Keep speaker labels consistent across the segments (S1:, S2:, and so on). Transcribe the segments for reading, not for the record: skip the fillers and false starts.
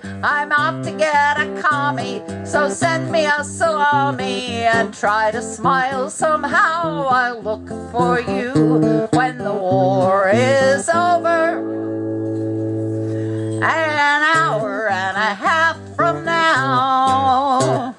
S1: me. I'm off to get a commie, so send me a salami and try to smile somehow. I'll look for you when the war is over, an hour and a half from now.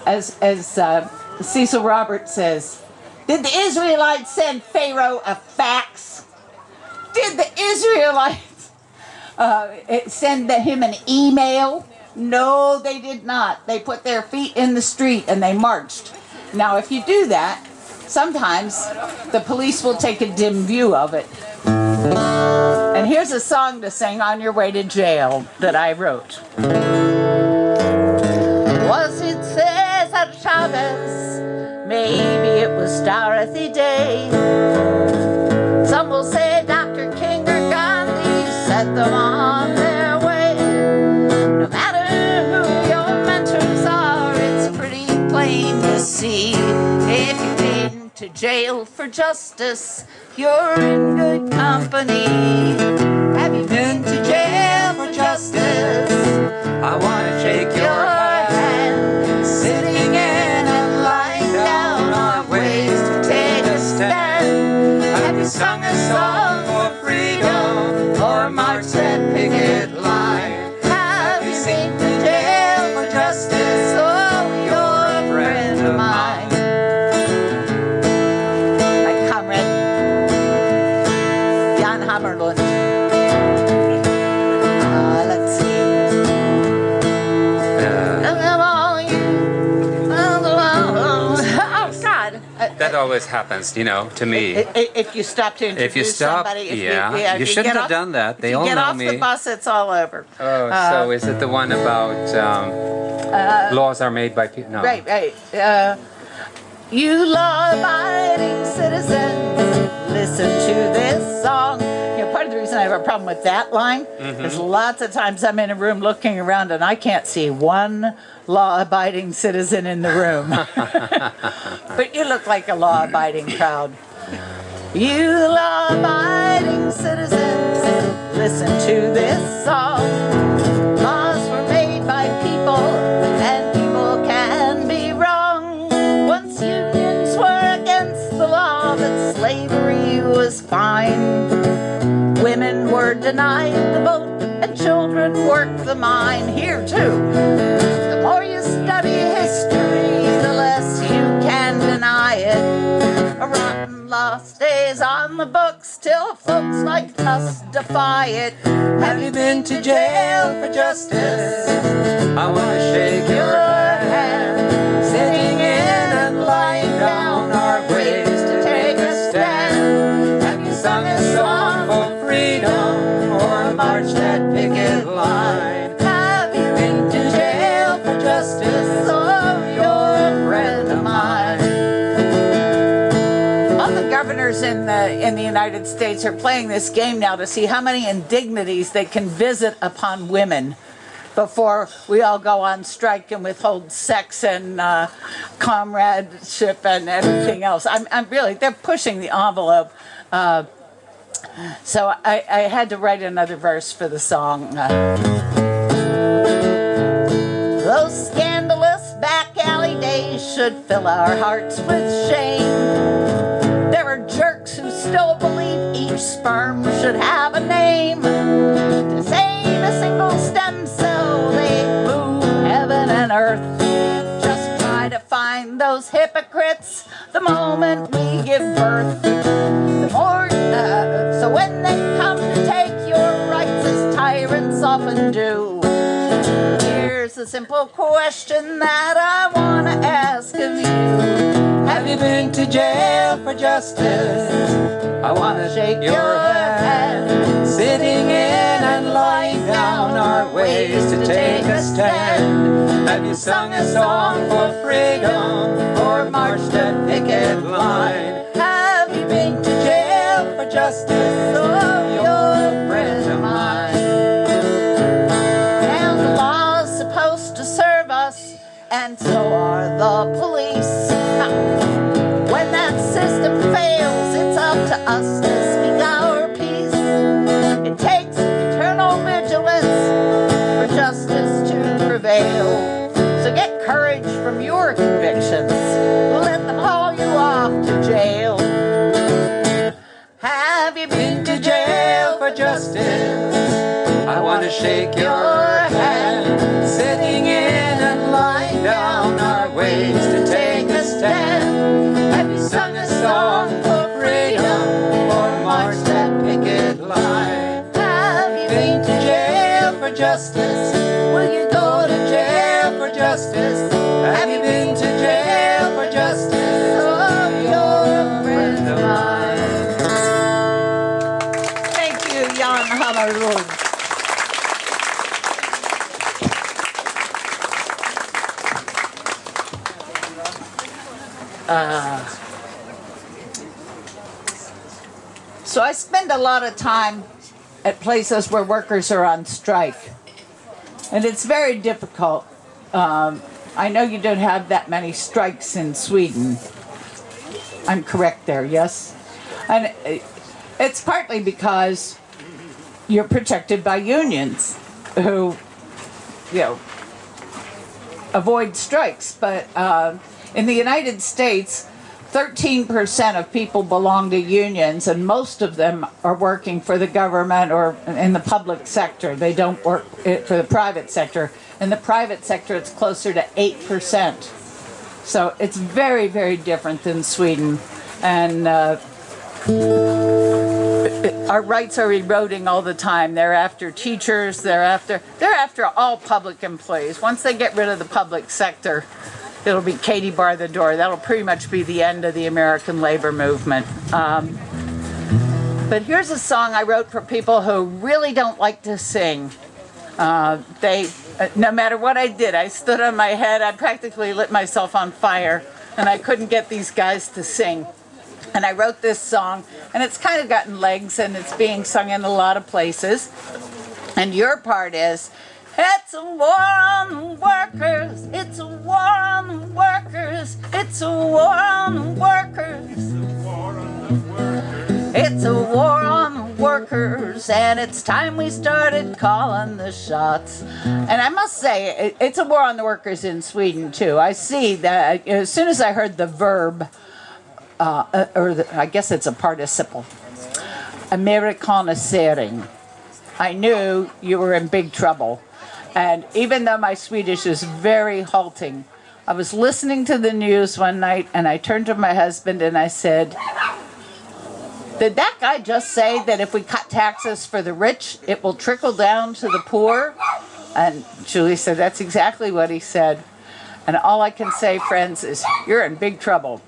S1: As Cecil Roberts says, did the Israelites send Pharaoh a fax? Did the Israelites send him an email? No, they did not. They put their feet in the street and they marched. Now, if you do that, sometimes the police will take a dim view of it. And here's a song to sing on your way to jail that I wrote. Was it Cesar Chavez? Maybe it was Dorothy Day. Some will say Dr. King or Gandhi set them on their way. No matter who your mentors are, it's pretty plain to see. If you've been to jail for justice, you're in good company. Have you been to jail for justice? I want to shake your hand. Sitting in and lying down are ways to take a stand. Have you sung a song for freedom or marched that picket line? Have you been to jail for justice? Oh, you're a friend of mine. My comrade Jan Hammarlund. Let's see.
S2: That always happens, you know, to me.
S1: If you stop to introduce somebody,
S2: you shouldn't have done that. They all know me.
S1: Get off the bus, it's all over.
S2: Oh, so is it the one about laws are made by people? No.
S1: Right. You law-abiding citizens, listen to this song. You know, part of the reason I have a problem with that line is lots of times I'm in a room looking around and I can't see one law-abiding citizen in the room. But you look like a law-abiding crowd. You law-abiding citizens, listen to this song. Laws were made by people, and people can be wrong. Once unions were against the law, but slavery was fine. Women were denied the vote, and children worked the mine. Here, too. The more you study history, the less you can deny it. A rotten law stays on the books till folks like us defy it. Have you been to jail for justice? I want to shake your hand. Sitting in and lying down are ways to take a stand. Have you sung a song for freedom or marched that picket line? Have you been to jail for justice? Oh, you're a friend of mine. All the governors in the United States are playing this game now to see how many indignities they can visit upon women before we all go on strike and withhold sex and comradeship and everything else. I'm really, they're pushing the envelope. So I had to write another verse for the song. Those scandalous back alley days should fill our hearts with shame. There are jerks who still believe each sperm should have a name. This ain't a single stem cell, they move heaven and earth. Just try to find those hypocrites the moment we give birth. The more, so when they come to take your rights as tyrants often do, here's a simple question that I want to ask of you. Have you been to jail for justice? I want to shake your hand. Sitting in and lying down are ways to take a stand. Have you sung a song for freedom or marched a picket line? Have you been to jail for justice? Oh, you're a friend of mine. Now the law's supposed to serve us, and so are the police. When that system fails, it's up to justice speak our peace. It takes eternal vigilance for justice to prevail. So get courage from your convictions. Let them haul you off to jail. Have you been to jail for justice?
S2: I want to shake your hand. Sitting in and lying down are ways to take a stand.
S1: Have you sung a song for freedom
S2: or marched that picket line?
S1: Have you
S2: Been to jail for justice?
S1: Will you go to jail
S2: for justice? Have you been to jail for justice?
S1: Oh, you're a friend of mine. Thank you, Jan Hammarlund. So I spend a lot of time at places where workers are on strike. And it's very difficult. I know you don't have that many strikes in Sweden. I'm correct there, yes? And it's partly because you're protected by unions who, you know, avoid strikes. But in the United States, 13% of people belong to unions, and most of them are working for the government or in the public sector. They don't work for the private sector. In the private sector, it's closer to 8%. So it's very, very different than Sweden. And our rights are eroding all the time. They're after teachers, they're after all public employees. Once they get rid of the public sector, it'll be Katie bar the door. That'll pretty much be the end of the American labor movement. But here's a song I wrote for people who really don't like to sing. No matter what I did, I stood on my head, I practically lit myself on fire, and I couldn't get these guys to sing. And I wrote this song, and it's kind of gotten legs, and it's being sung in a lot of places. And your part is, it's a war on the workers, it's a war on the workers, it's a war on the workers. It's a war on the workers, and it's time we started calling the shots. And I must say, it's a war on the workers in Sweden too. I see that as soon as I heard the verb, I guess it's a participle, amerikanisering, I knew you were in big trouble. And even though my Swedish is very halting, I was listening to the news one night and I turned to my husband and I said, did that guy just say that if we cut taxes for the rich, it will trickle down to the poor? And Julie said, that's exactly what he said. And all I can say, friends, is you're in big trouble.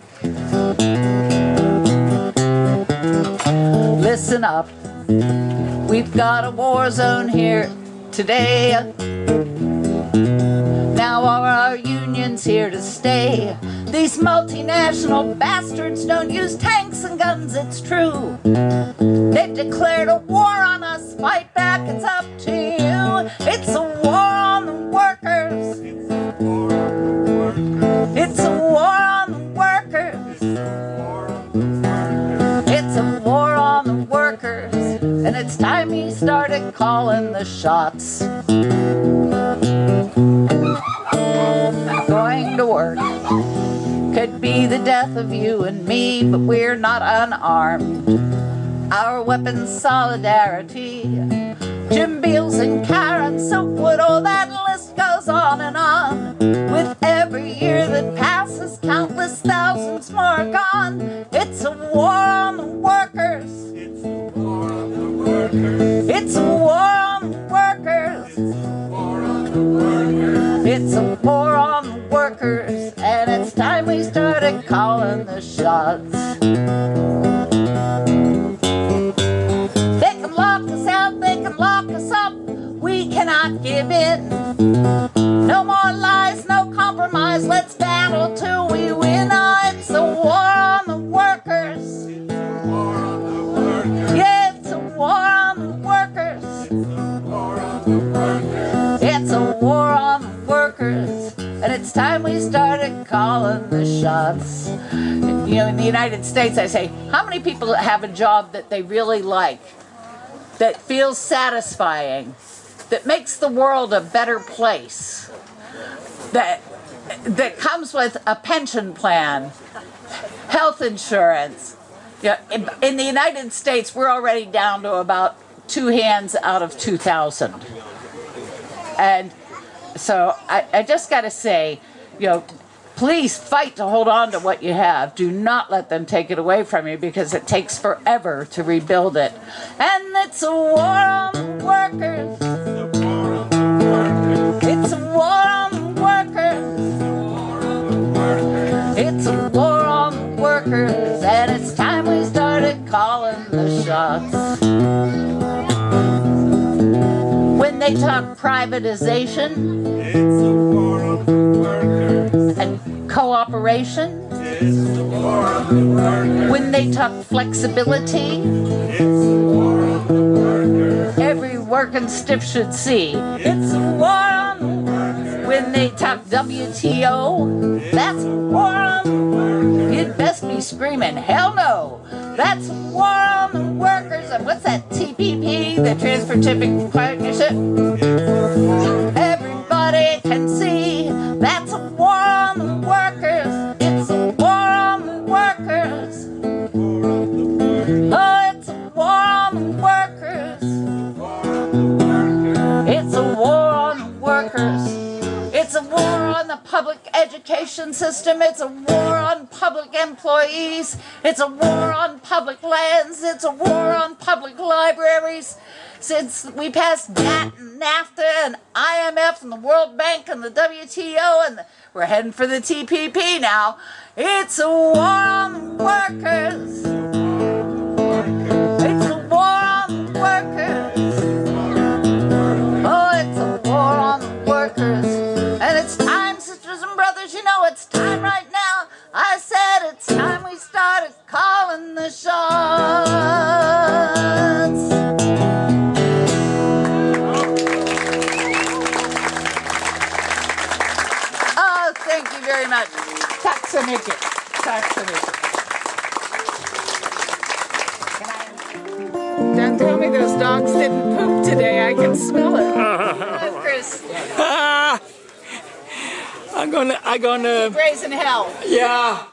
S1: Listen up. We've got a war zone here today. Now are our unions here to stay? These multinational bastards don't use tanks and guns, it's true. They've declared a war on us, fight back, it's up to you. It's a war on the workers. It's a war on the workers. It's a war on the workers. And it's time he started calling the shots. Going to work could be the death of you and me, but we're not unarmed. Our weapons, solidarity. Jim Beals and Karen Silkwood, oh, that list goes on and on. With every year that passes, countless thousands more are gone. It's a war on the workers. It's a war on the workers. It's a war on the workers. It's a war on the workers, and it's time we started calling the shots. They can lock us out, they can lock us up, we cannot give in. No more lies, no compromise, let's battle till we win. Oh, it's a war on the workers. It's a war on the workers. Yeah, it's a war on the workers. It's a war on the workers. And it's time we started calling the shots. months. You know, in the United States, I say, how many people have a job that they really like, that feels satisfying, that makes the world a better place, that comes with a pension plan, health insurance? You know, in the United States, we're already down to about 2 hands out of 2,000. And so I just got to say, you know, please fight to hold on to what you have. Do not let them take it away from you, because it takes forever to rebuild it. And it's a war on the workers. It's a war on the workers. It's a war on the workers. And it's time we started calling the shots. When they talk privatization, it's a war on the workers. And cooperation, it's a war on the workers. When they talk flexibility, it's a war on the workers. Every working stiff should see, it's a war on the workers. When they talk WTO, that's a war on the workers. You'd best be screaming, hell no! That's a war on the workers. And what's that TPP, the Trans-Pacific Partnership? Everybody can see that's a war on the workers. It's a war on the workers. Oh, it's a war on the workers. It's a war on the workers. It's a war on the public education system. It's a war on public employees. It's a war on public lands. It's a war on public libraries. Since we passed GATT and NAFTA and IMF and the World Bank and the WTO, and we're heading for the TPP now, it's a war on the workers. It's a war on the workers. Oh, it's a war on the workers. And it's time, sisters and brothers, you know it's time right now. I said it's time we started calling the shots. Oh, thank you very much. Tack så mycket. Tack så mycket. Don't tell me those dogs didn't poop today. I can smell it. Oh, Chris.
S3: I'm gonna
S1: Brazen hell.
S3: yeah.